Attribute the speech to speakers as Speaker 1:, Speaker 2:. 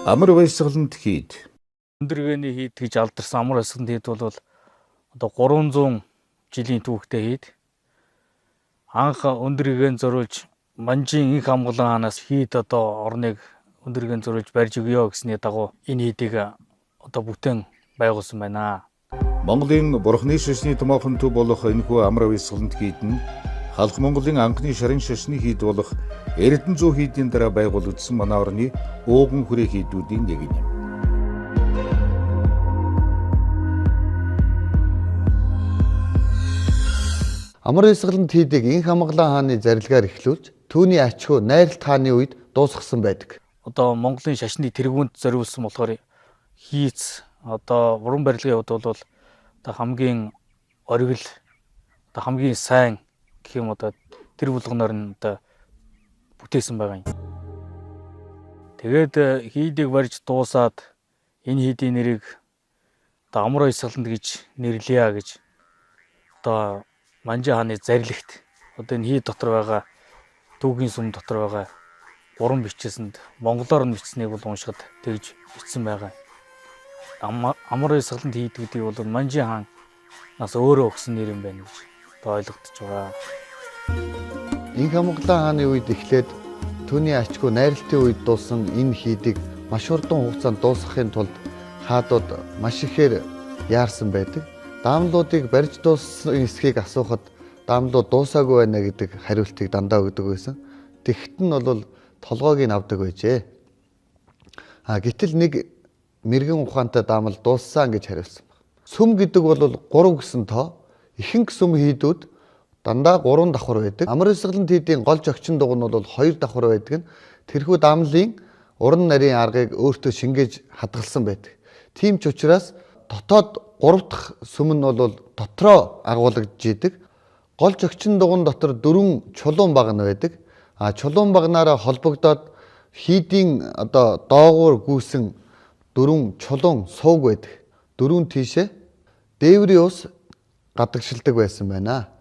Speaker 1: Амар баясгаланд хийд.
Speaker 2: Өндөргээний хийд гэж алдарсан амар баясгаланд хийд бол одоо 300 жилийн түүхтэй хийд. Анх өндөргээн зориулж Манжин инх амгалан хаанаас хийд одоо орныг өндөргээн зориулж барьж өгөө гэсний дагуу энэ хийдийг одоо бүтээн байгуулсан байна.
Speaker 1: Монголын бурхны шашны томоохон төв болох энэхүү амар баясгаланд хийд нь Халх Монголын анхны шарын шашны хийд болох Эрдэнэзүү хийдийн дараа байгуулагдсан манай орны ууган хүрээ хийдүүдийн нэг юм.
Speaker 3: Амар баясгаланд хийдийг инх амгалан хааны зарилгаар эхлүүлж түүний ачхуу найралт хааны үед дуусгасан байдаг.
Speaker 2: Одоо Монголын шашны тэргүүнд зориулсан болохоор хийц одоо уран барилгын хувьд бол одоо хамгийн оргил одоо хамгийн сайн гэх юм одоо тэр булганаар нь одоо бүтээсэн байгаа юм. Тэгээд хийдийг барьж дуусаад энэ хийдийн нэрийг одоо амар баясгаланд гэж нэрлэе гэж одоо Манжин хааны зарилэгт одоо энэ хий дотор байгаа түүхийн сүм дотор байгаа уран бичсэнд монголоор нь бичсэнийг бол уншихад тэгж бичсэн байгаа. Амар баясгаланд хийдүүдийг бол Манжин хаанаас өөрөө өгсөн нэр юм байна гэж одоо ойлгогдож байгаа.
Speaker 3: Инх амгалан хааны үед эхлээд түүний ачхуу найралтын үед дуусан энэ хийдийг маш хурдан хугацаанд дуусгахын тулд хаадууд маш ихээр яарсан байдаг. Даамлуудыг барьж дууссан эсхийг асуухад даамлууд дуусаагүй байна гэдэг хариултыг дандаа өгдөг байсан. Тэгэхэд нь бол толгойг нь авдаг байжээ. Гэтэл нэг мэрэгэн ухаантай даамал дууссан гэж хариулсан байна. Сүм гэдэг бол 3 гэсэн тоо. Ихэнх сүм хийдүүд дандаа 3 давхар байдаг. Амар баясгаланд хийдийн гол зохичин дуг нь бол 2 давхар байдаг. Тэрхүү даамлын уран нарийн аргыг өөртөө шингээж хадгалсан байдаг. Тийм ч учраас дотоод 3 дахь сүм нь бол дотроо агуулгаж идэг. Гол зохичин дугуйн дотор 4 чулуун баг нь байдаг. Чулуун багнаараа холбогдоод хийдийн одоо доогуур гүйсэн 4 чулуун сууг байдаг. 4 тийшээ дээврийн ус гадагшилдаг байсан байна.